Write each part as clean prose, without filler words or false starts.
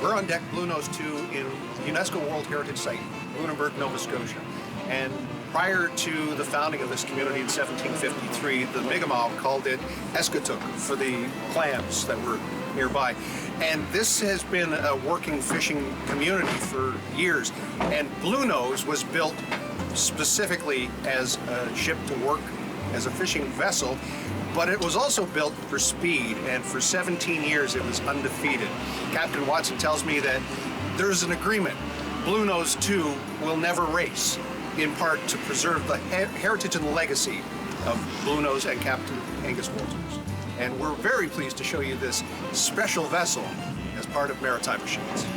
We're on deck Bluenose II in UNESCO World Heritage Site, Lunenburg, Nova Scotia. And prior to the founding of this community in 1753, the Mi'kmaq called it Escatook for the clams that were nearby. And this has been a working fishing community for years. And Bluenose was built specifically as a ship to work as a fishing vessel, but it was also built for speed, and for 17 years it was undefeated. Captain Watson tells me that there's an agreement. Bluenose II will never race, in part to preserve the heritage and legacy of Bluenose and Captain Angus Walters. And we're very pleased to show you this special vessel as part of MariTIME Machines.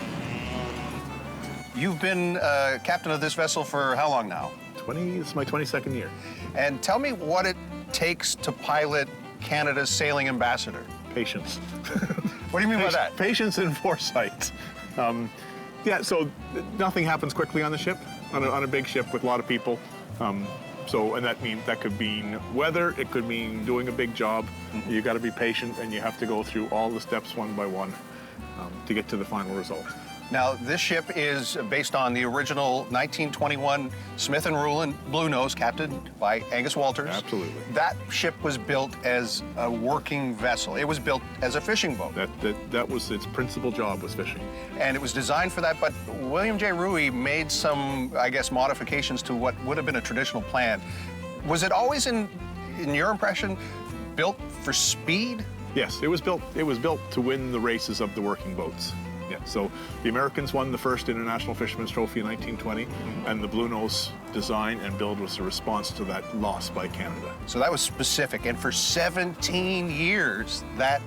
You've been captain of this vessel for how long now? It's my 22nd year. And tell me what it takes to pilot Canada's sailing ambassador. Patience. What do you mean by that? Patience and foresight. Yeah, so nothing happens quickly on the ship, on a big ship with a lot of people. And that could mean weather, it could mean doing a big job. Mm-hmm. You got to be patient, and you have to go through all the steps one by one to get to the final result. Now, this ship is based on the original 1921 Smith & Rulin Bluenose, captained by Angus Walters. Absolutely. That ship was built as a working vessel. It was built as a fishing boat. That was its principal job, was fishing. And it was designed for that, but William J. Ruhe made some, I guess, modifications to what would have been a traditional plan. Was it always, in your impression, built for speed? Yes, it was built to win the races of the working boats. Yeah, so the Americans won the first International Fisherman's Trophy in 1920, and the Bluenose design and build was a response to that loss by Canada. So that was specific, and for 17 years, that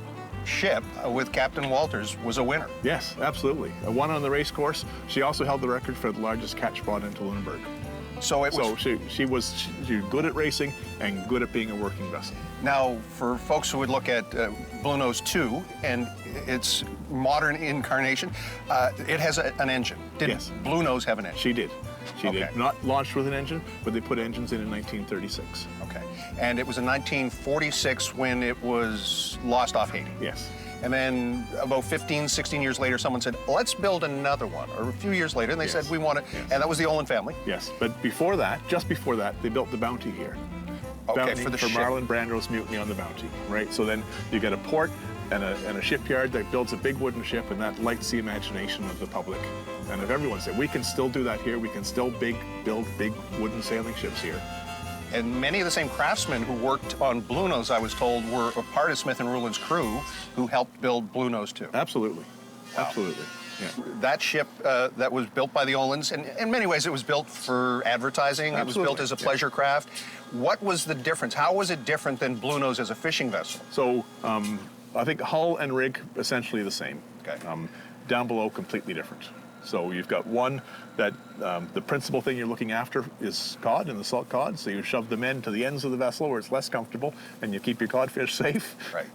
ship with Captain Walters was a winner. Yes, absolutely. A won on the race course. She also held the record for the largest catch brought into Lunenburg. So she was good at racing and good at being a working vessel. Now, for folks who would look at Bluenose II and its modern incarnation, it has an engine. Did Yes. Bluenose have an engine? She did. She Okay. did. Not launched with an engine, but they put engines in 1936. Okay. And it was in 1946 when it was lost off Haiti. Yes. And then about 15, 16 years later, someone said, let's build another one. Or a few years later, and they said, we want it. Yes. And that was the Olin family. Yes, but before that, just before that, they built the Bounty here. Okay, Bounty for the ship. Marlon Brando's mutiny on the Bounty, right? So then you get a port and a shipyard that builds a big wooden ship, and that lights the imagination of the public and of everyone. Said, we can still do that here. We can still build big wooden sailing ships here. And many of the same craftsmen who worked on Bluenose, I was told, were a part of Smith & Rulin's crew who helped build Bluenose II. Absolutely. Wow. Absolutely. Yeah. That ship that was built by the Olins, and in many ways it was built for advertising. Absolutely. It was built as a pleasure craft. What was the difference? How was it different than Bluenose as a fishing vessel? So I think hull and rig essentially the same. Okay. Down below, completely different. So you've got one that the principal thing you're looking after is cod and the salt cod. So you shove them in to the ends of the vessel where it's less comfortable, and you keep your codfish safe. Right.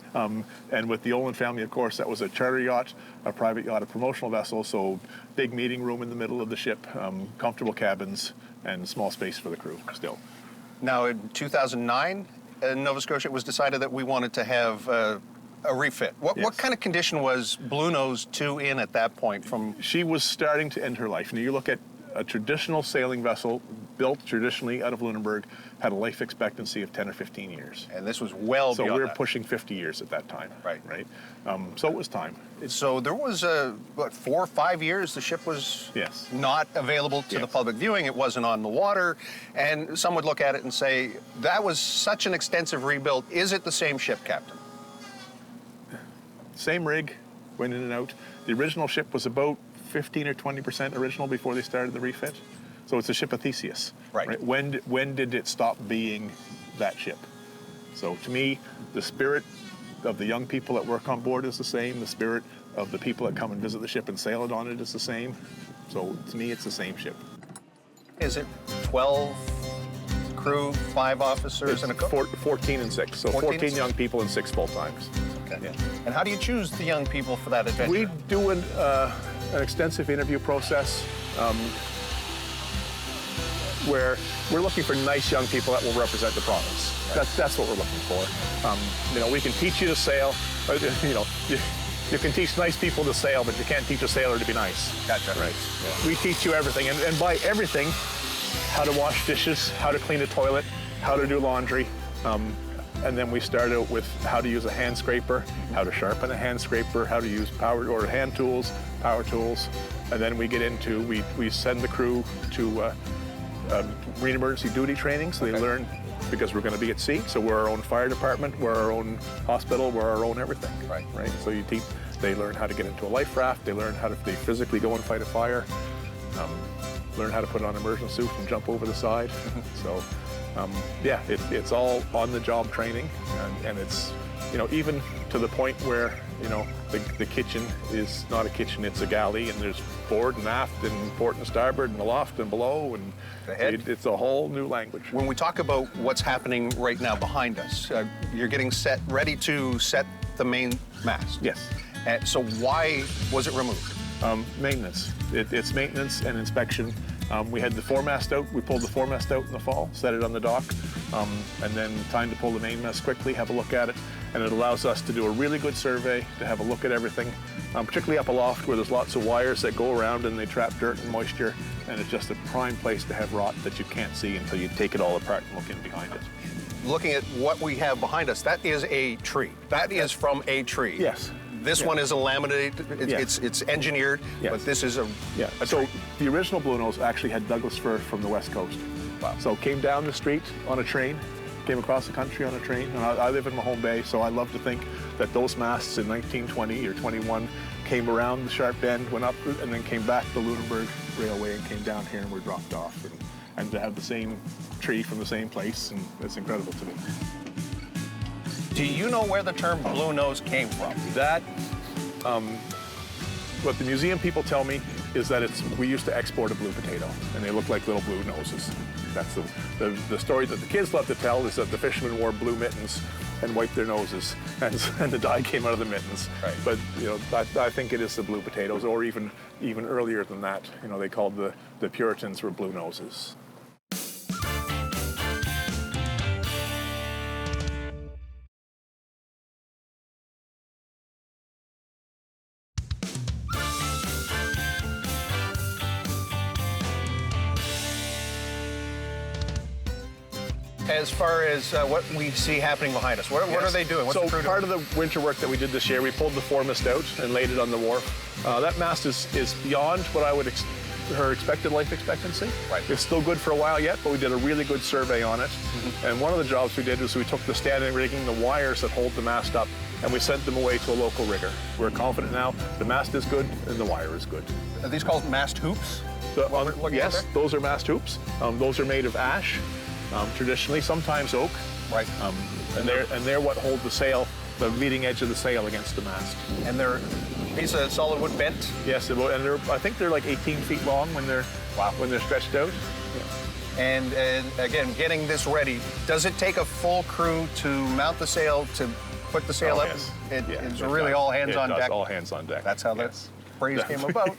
And with the Olin family, of course, that was a charter yacht, a private yacht, a promotional vessel. So big meeting room in the middle of the ship, comfortable cabins, and small space for the crew still. Now, in 2009, in Nova Scotia, it was decided that we wanted to have a refit. What kind of condition was Bluenose II in at that point? She was starting to end her life. Now, you look at a traditional sailing vessel built traditionally out of Lunenburg, had a life expectancy of 10 or 15 years. And this was well beyond So we were that. pushing 50 years at that time. Right. Right. So it was time. So there was, 4 or 5 years the ship was Yes. not available to the public viewing. It wasn't on the water. And some would look at it and say, that was such an extensive rebuild. Is it the same ship, Captain? Same rig, went in and out. The original ship was about 15 or 20% original before they started the refit. So it's a ship of Theseus. Right. When did it stop being that ship? So to me, the spirit of the young people that work on board is the same. The spirit of the people that come and visit the ship and sail it on it is the same. So to me, it's the same ship. Is it 12 crew, 5 officers, and a cook? 14 and 6. So 14 young people and 6 full-times. Okay. Yeah. And how do you choose the young people for that adventure? We do an extensive interview process where we're looking for nice young people that will represent the province. Right. That's what we're looking for. We can teach you to sail. You can teach nice people to sail, but you can't teach a sailor to be nice. Gotcha. Right. Yeah. We teach you everything, and by everything, how to wash dishes, how to clean a toilet, how to do laundry. And then we start out with how to use a hand scraper, how to sharpen a hand scraper, how to use hand tools, power tools. And then we get into, we send the crew to marine emergency duty training, so they learn, because we're going to be at sea, so we're our own fire department, we're our own hospital, we're our own everything. Right. So they learn how to get into a life raft, they learn how to physically go and fight a fire, learn how to put on an immersion suit and jump over the side. So, yeah, it's all on-the-job training, and it's, even to the point where, the kitchen is not a kitchen, it's a galley, and there's forward and aft and port and starboard and aloft and below, and it's a whole new language. When we talk about what's happening right now behind us, you're getting ready to set the main mast. Yes. So why was it removed? Maintenance. It's maintenance and inspection. We had the foremast out. We pulled the foremast out in the fall, set it on the dock, and then time to pull the mainmast quickly, have a look at it. And it allows us to do a really good survey, to have a look at everything, particularly up aloft where there's lots of wires that go around and they trap dirt and moisture. And it's just a prime place to have rot that you can't see until you take it all apart and look in behind it. Looking at what we have behind us, that is a tree. That is from a tree. Yes. This one is a laminated, it's engineered, but this is a So the original Bluenose actually had Douglas fir from the West Coast. Wow. So came down the street on a train, came across the country on a train, and I live in Mahone Bay, so I love to think that those masts in 1920 or 21 came around the sharp bend, went up, and then came back to Lunenburg Railway and came down here and were dropped off. And to have the same tree from the same place, and it's incredible to me. Do you know where the term Bluenose came from? That, what the museum people tell me is that we used to export a blue potato, and they look like little blue noses. That's the story that the kids love to tell, is that the fishermen wore blue mittens and wiped their noses, and the dye came out of the mittens. Right. But I think it is the blue potatoes, or even earlier than that. They called the Puritans were blue noses. As far as what we see happening behind us, what are they doing? What's the crew part doing? of the winter work that we did this year, we pulled the foremast out and laid it on the wharf. That mast is beyond what I would her expected life expectancy. Right. It's still good for a while yet, but we did a really good survey on it. And one of the jobs we did was we took the standing rigging, the wires that hold the mast up, and we sent them away to a local rigger. We're confident now the mast is good and the wire is good. Are these called mast hoops? Yes, those are mast hoops. Those are made of ash. Traditionally, sometimes oak. Right. And they're what hold the sail, the leading edge of the sail against the mast. And they're a piece of solid wood bent? Yes, and I think they're like 18 feet long when they're stretched out. Yeah. And again, getting this ready, does it take a full crew to mount the sail, to put the sail up? Yes. It's really all hands on deck? All hands on deck. That's how the phrase came about.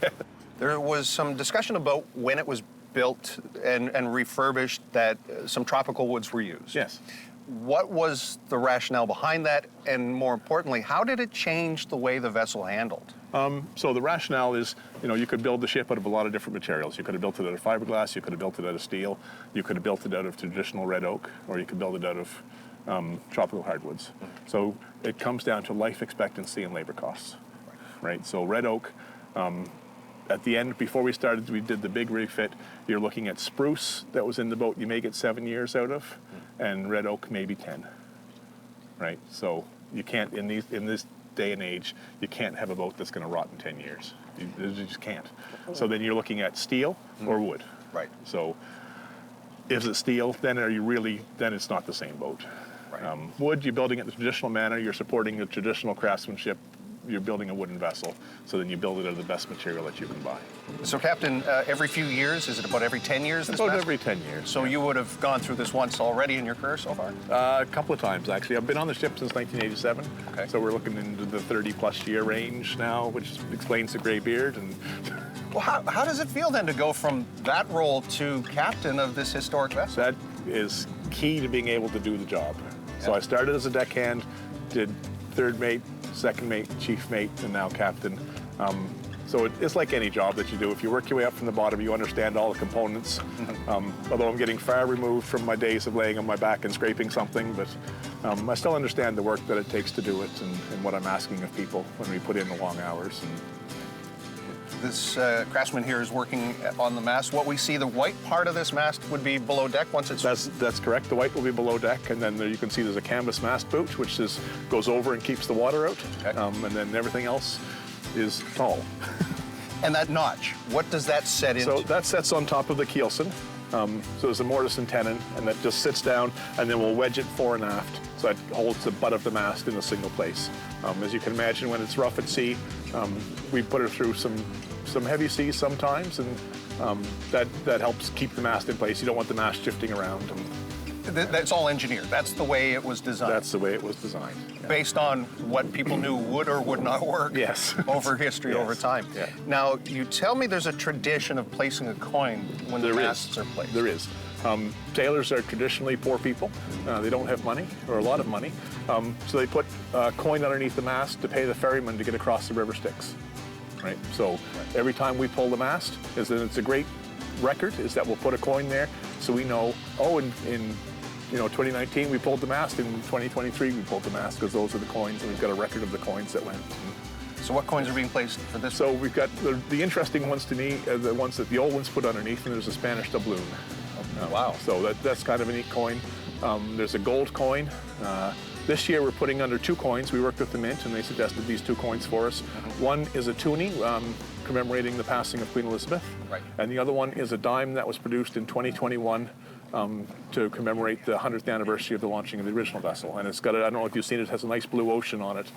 There was some discussion about when it was built and refurbished that some tropical woods were used. Yes. What was the rationale behind that, and more importantly, how did it change the way the vessel handled? So the rationale is, you could build the ship out of a lot of different materials. You could have built it out of fiberglass, you could have built it out of steel, you could have built it out of traditional red oak, or you could build it out of tropical hardwoods. So it comes down to life expectancy and labor costs, right? So red oak, at the end, before we started, we did the big refit. You're looking at spruce that was in the boat, you may get 7 years out of, and red oak maybe 10, right? So you can't, in this day and age, you can't have a boat that's going to rot in 10 years. You just can't. So then you're looking at steel or wood. Right. So if it's steel, then it's not the same boat. Right. Wood, you're building it in the traditional manner, you're supporting the traditional craftsmanship, you're building a wooden vessel, so then you build it out of the best material that you can buy. So, Captain, every few years, is it about every 10 years? About every 10 years. So you would have gone through this once already in your career so far? A couple of times, actually. I've been on the ship since 1987, so we're looking into the 30-plus year range now, which explains the gray beard. And well, how does it feel then to go from that role to captain of this historic vessel? That is key to being able to do the job. So I started as a deckhand, did third mate, second mate, chief mate, and now captain. So it's like any job that you do. If you work your way up from the bottom, you understand all the components. Although I'm getting far removed from my days of laying on my back and scraping something, but I still understand the work that it takes to do it and what I'm asking of people when we put in the long hours. This craftsman here is working on the mast. What we see, the white part of this mast would be below deck once it's... That's correct. The white will be below deck, and then there you can see there's a canvas mast boot, which goes over and keeps the water out. Okay. And then everything else is tall. And that notch, what does that set into? So that sets on top of the keelson. So there's a mortise and tenon, and that just sits down, and then we'll wedge it fore and aft. So that holds the butt of the mast in a single place. As you can imagine, when it's rough at sea, we put it through some heavy seas sometimes, and that helps keep the mast in place. You don't want the mast shifting around. That's all engineered. That's the way it was designed. That's the way it was designed. Yeah. Based on what people knew would or would not work. Yes. Over history, Yes. over time. Yeah. Now, you tell me there's a tradition of placing a coin when the masts are placed. There is. Sailors are traditionally poor people. They don't have money, or a lot of money. So they put a coin underneath the mast to pay the ferryman to get across the river Styx. Right? So every time we pull the mast, it's a great record, is that we'll put a coin there so we know, in 2019 we pulled the mast, in 2023 we pulled the mast, because those are the coins, and we've got a record of the coins that went. So what coins are being placed for this? So we've got the interesting ones to me, the ones that the old ones put underneath, and there's a Spanish doubloon. Wow. So that's kind of a neat coin. There's a gold coin. This year we're putting under two coins. We worked with the Mint, and they suggested these two coins for us. One is a toonie, commemorating the passing of Queen Elizabeth. Right. And the other one is a dime that was produced in 2021 to commemorate the 100th anniversary of the launching of the original vessel. And it's got, I don't know if you've seen it, has a nice blue ocean on it.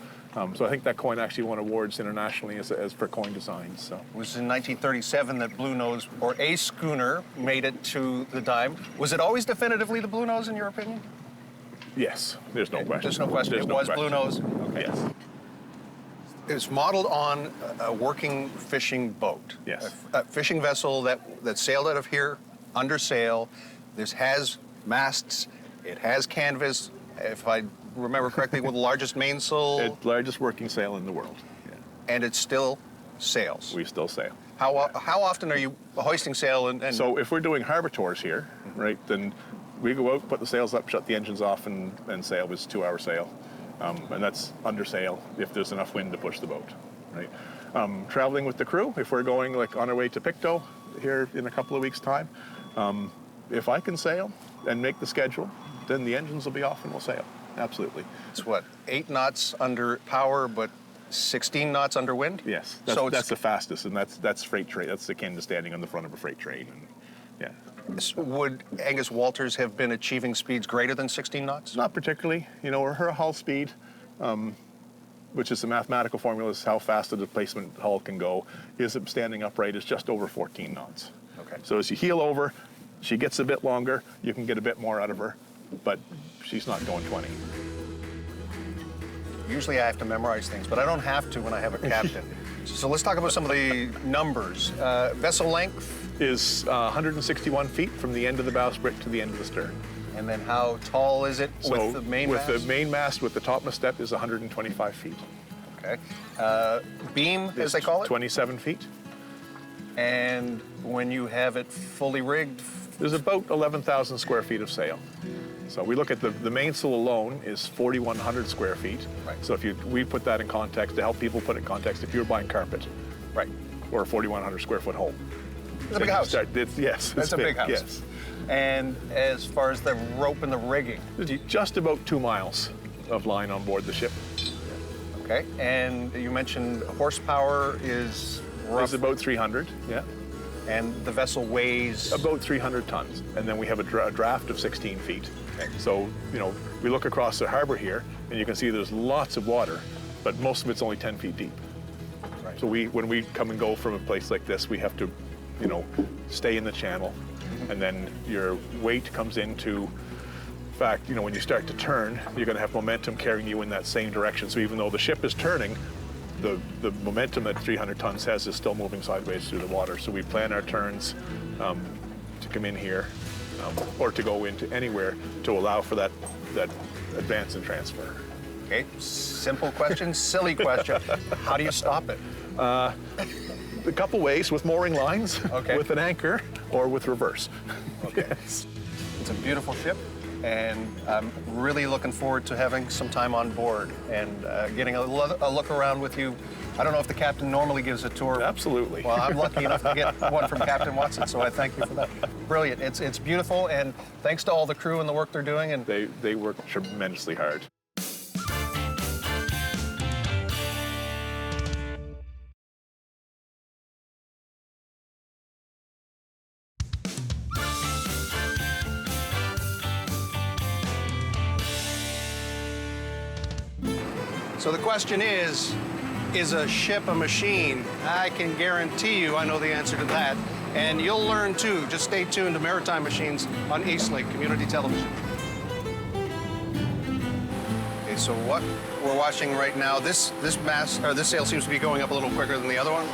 So I think that coin actually won awards internationally as for coin designs. So. It was in 1937 that Bluenose, or a schooner, made it to the dime. Was it always definitively the Bluenose, in your opinion? Yes, there's no question. There's no question. There's It no was question. Bluenose? Okay. Yes. It's modeled on a working fishing boat. Yes. A fishing vessel that sailed out of here under sail. This has masts. It has canvas. If I remember correctly, with the largest mainsail. It's the largest working sail in the world. Yeah. And it still sails. We still sail. How often are you hoisting sail? And So if we're doing harbor tours here, right, then we go out, put the sails up, shut the engines off, and sail. It's a 2-hour sail. And that's under sail if there's enough wind to push the boat, right? Traveling with the crew, if we're going like on our way to Pictou here in a couple of weeks' time, if I can sail and make the schedule, then the engines will be off and we'll sail. Absolutely. It's what, 8 knots under power, but 16 knots under wind? Yes, So that's the fastest, and that's freight train. That's akin to standing on the front of a freight train. And, yeah. Would Angus Walters have been achieving speeds greater than 16 knots? Not particularly. Her hull speed, which is the mathematical formula, is how fast a displacement hull can go, is standing upright is just over 14 knots. Okay. So as you heel over, she gets a bit longer, you can get a bit more out of her, but she's not going 20. Usually I have to memorize things, but I don't have to when I have a captain. So let's talk about some of the numbers. Vessel length? Is 161 feet from the end of the bowsprit to the end of the stern. And then how tall is it with the main mast? With the main mast, with the topmast step, is 125 feet. Okay. Beam, as they call it? 27 feet. And when you have it fully rigged? There's about 11,000 square feet of sail. So we look at the mainsail alone is 4,100 square feet. Right. So we put that in context to help people put it in context. If you're buying carpet, Right. or a 4,100 square foot home. It's a big house. Yes, That's it's a big house. Yes. And as far as the rope and the rigging? Just about 2 miles of line on board the ship. Okay. And you mentioned horsepower is It's about 300, yeah. And the vessel weighs? About 300 tons. And then we have a draft of 16 feet. Okay. So, we look across the harbor here, and you can see there's lots of water, but most of it's only 10 feet deep. Right. So when we come and go from a place like this, we have to, stay in the channel, and then your weight comes into, in fact, when you start to turn, you're going to have momentum carrying you in that same direction. So even though the ship is turning, the momentum that 300 tons has is still moving sideways through the water. So we plan our turns to come in here, or to go into anywhere to allow for that advance and transfer. Okay, simple question, silly question. How do you stop it? A couple ways, with mooring lines, Okay. with an anchor, or with reverse. Okay. Yes. It's a beautiful ship, and I'm really looking forward to having some time on board and getting a look around with you. I don't know if the captain normally gives a tour. Absolutely. Well, I'm lucky enough to get one from Captain Watson, so I thank you for that. Brilliant. It's beautiful, and thanks to all the crew and the work they're doing. And They work tremendously hard. so the question is a ship a machine? I can guarantee you I know the answer to that. And you'll learn too. Just stay tuned to Maritime Machines on Eastlake Community Television. Okay, so what we're watching right now, this sail seems to be going up a little quicker than the other one.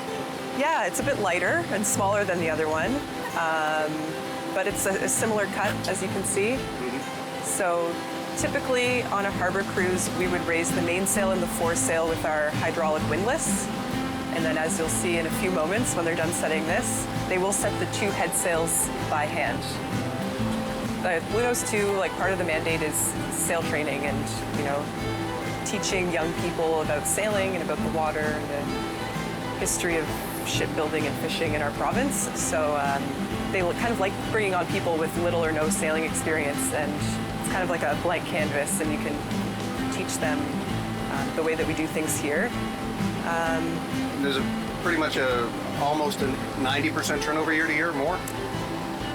Yeah, it's a bit lighter and smaller than the other one, but it's a similar cut, as you can see. So typically on a harbor cruise, we would raise the mainsail and the foresail with our hydraulic windlass. And then as you'll see in a few moments when they're done setting this, they will set the 2 head sails by hand. The Bluenose II, like part of the mandate is sail training and, teaching young people about sailing and about the water and the history of shipbuilding and fishing in our province. So they kind of like bringing on people with little or no sailing experience, and it's kind of like a blank canvas, and you can teach them the way that we do things here. There's pretty much almost a 90% turnover year to year, more?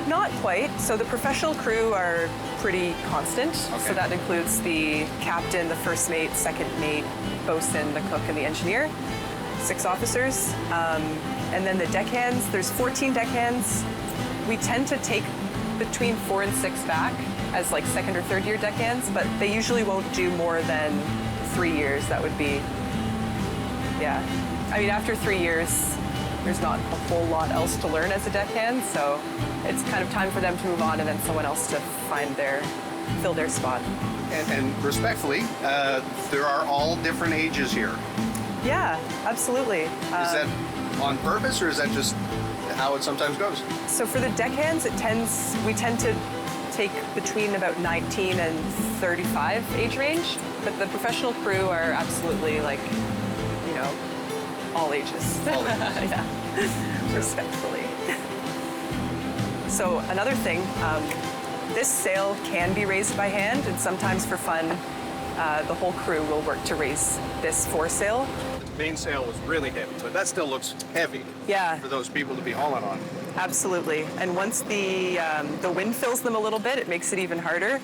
Not quite. So the professional crew are pretty constant. Okay. So that includes the captain, the first mate, second mate, bosun, the cook, and the engineer. 6 officers. And then the deckhands, there's 14 deckhands. We tend to take between 4 and 6 back as like second or third year deckhands, but they usually won't do more than 3 years. That would be, yeah. I mean, after 3 years, there's not a whole lot else to learn as a deckhand, so it's kind of time for them to move on and then someone else to fill their spot. And respectfully, there are all different ages here. Yeah, absolutely. Is that on purpose, or is that just how it sometimes goes? So for the deckhands, we tend to take between about 19 and 35 age range, but the professional crew are absolutely all ages. All ages. Yeah, respectfully. So another thing, this sail can be raised by hand, and sometimes for fun, the whole crew will work to raise this foresail. The mainsail was really heavy, but that still looks heavy. Yeah. For those people to be hauling on. Absolutely. And once the wind fills them a little bit, it makes it even harder.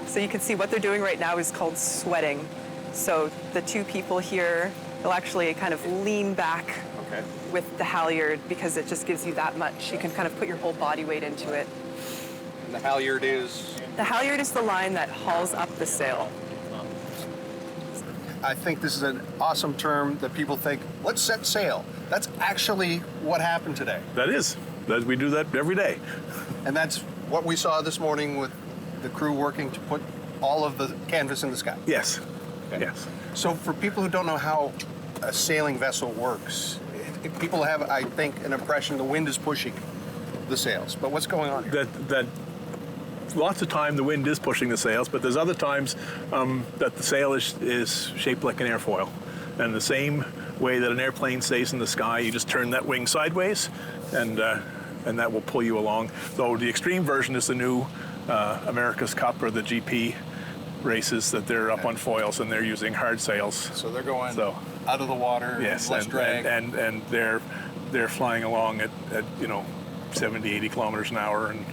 So you can see what they're doing right now is called sweating. So the 2 people here, they'll actually kind of lean back with the halyard because it just gives you that much. You can kind of put your whole body weight into it. And the halyard is? The halyard is the line that hauls up the sail. I think this is an awesome term that people think, let's set sail. That's actually what happened today. That is. We do that every day. And that's what we saw this morning with the crew working to put all of the canvas in the sky. Yes. Okay. Yes. So for people who don't know how a sailing vessel works, people have, I think, an impression the wind is pushing the sails. But what's going on here? That lots of time the wind is pushing the sails, but there's other times that the sail is shaped like an airfoil. And the same way that an airplane stays in the sky, you just turn that wing sideways, and that will pull you along. Though the extreme version is the new America's Cup or the GP races, that they're up on foils and they're using hard sails. So they're going out of the water, yes, less drag. And they're flying along at 70, 80 kilometers an hour, and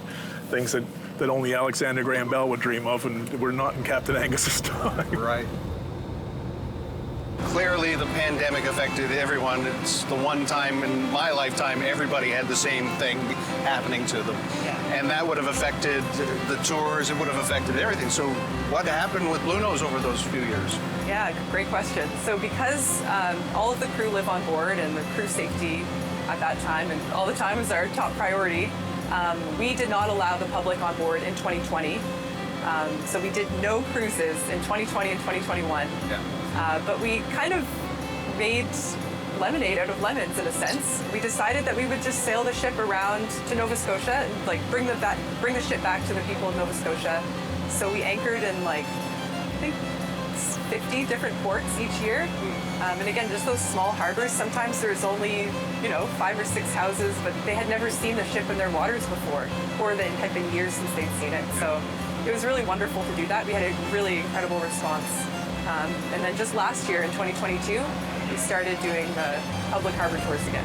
things that only Alexander Graham Bell would dream of, and we're not in Captain Angus's time. Right. Clearly, the pandemic affected everyone. It's the one time in my lifetime everybody had the same thing happening to them. Yeah. And that would have affected the tours, it would have affected everything. So what happened with Bluenose over those few years? Yeah, great question. So because all of the crew live on board and the crew safety at that time and all the time is our top priority, we did not allow the public on board in 2020. So we did no cruises in 2020 and 2021. Yeah. But we kind of made lemonade out of lemons in a sense. We decided that we would just sail the ship around to Nova Scotia and like bring the ship back to the people of Nova Scotia. So we anchored in like, I think 50 different ports each year. And again, just those small harbors, sometimes there's only, 5 or 6 houses, but they had never seen the ship in their waters before, or it had been years since they'd seen it. So it was really wonderful to do that. We had a really incredible response. And then just last year in 2022, we started doing the public harbor tours again.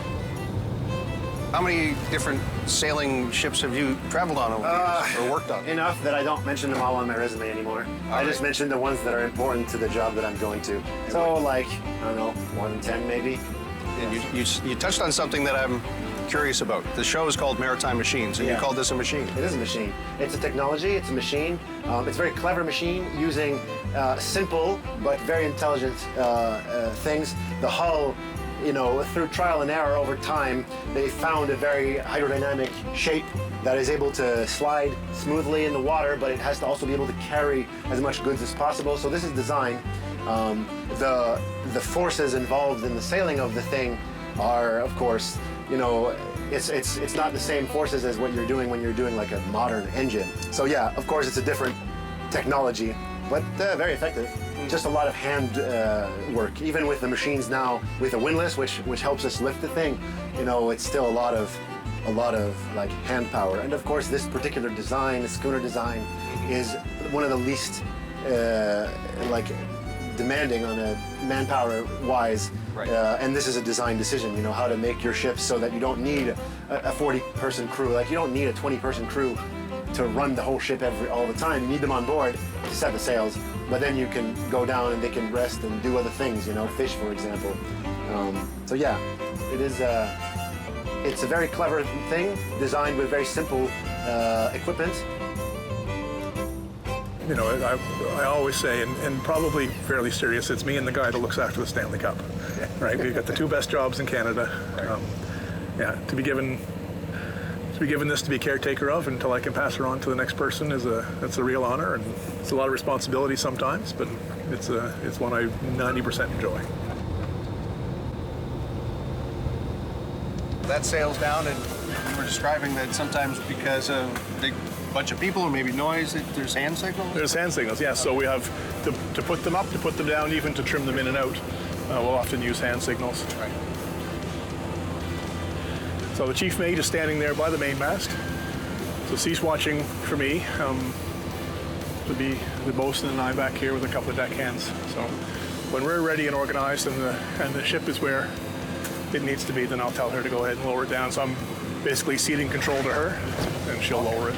How many different sailing ships have you traveled on over the years, or worked on? Enough that I don't mention them all on my resume anymore. I just mention the ones that are important to the job that I'm going to. So like, I don't know, more than 10 maybe. And you touched on something that I'm curious about. The show is called MariTIME Machines, and you called this a machine. It is a machine. It's a technology, it's a machine. It's a very clever machine using simple but very intelligent things. The hull, through trial and error over time, they found a very hydrodynamic shape that is able to slide smoothly in the water, but it has to also be able to carry as much goods as possible. So this is design. The forces involved in the sailing of the thing are, of course, it's not the same forces as what you're doing when you're doing like a modern engine. So yeah, of course, it's a different technology, but very effective. Just a lot of hand work. Even with the machines now, with a windlass, which helps us lift the thing, it's still a lot of like hand power. And of course, this particular design, the schooner design, is one of the least demanding on a manpower wise. Right. And this is a design decision, how to make your ship so that you don't need a 40-person crew. Like, you don't need a 20-person crew to run the whole ship all the time. You need them on board to set the sails, but then you can go down and they can rest and do other things, fish, for example. So yeah, it's a very clever thing, designed with very simple equipment. I always say, and probably fairly serious, it's me and the guy that looks after the Stanley Cup, right? We've got the 2 best jobs in Canada. To be given this to be caretaker of until I can pass her on to the next person that's a real honor, and it's a lot of responsibility sometimes, but it's one I 90% enjoy. That sails down, and you were describing that sometimes because of big bunch of people or maybe noise, there's hand signals? There's hand signals, yes. So we have to put them up, to put them down, even to trim them in and out. We'll often use hand signals. Right. So the chief mate is standing there by the mainmast. So she's watching for me. To be the bosun and I back here with a couple of deckhands. So when we're ready and organized and the ship is where it needs to be, then I'll tell her to go ahead and lower it down. So I'm basically ceding control to her, and she'll lower it.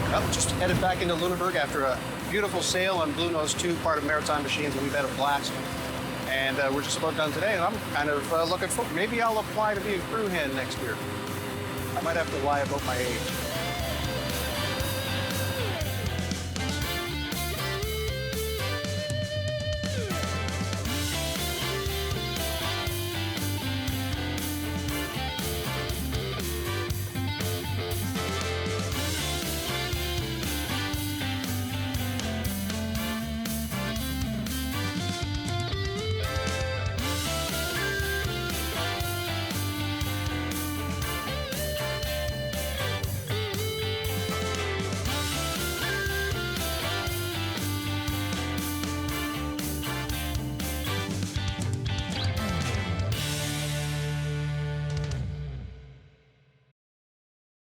Well, just headed back into Lunenburg after a beautiful sail on Bluenose II, part of MariTIME Machines, and we've had a blast. And we're just about done today, and I'm kind of looking forward. Maybe I'll apply to be a crew hand next year. I might have to lie about my age.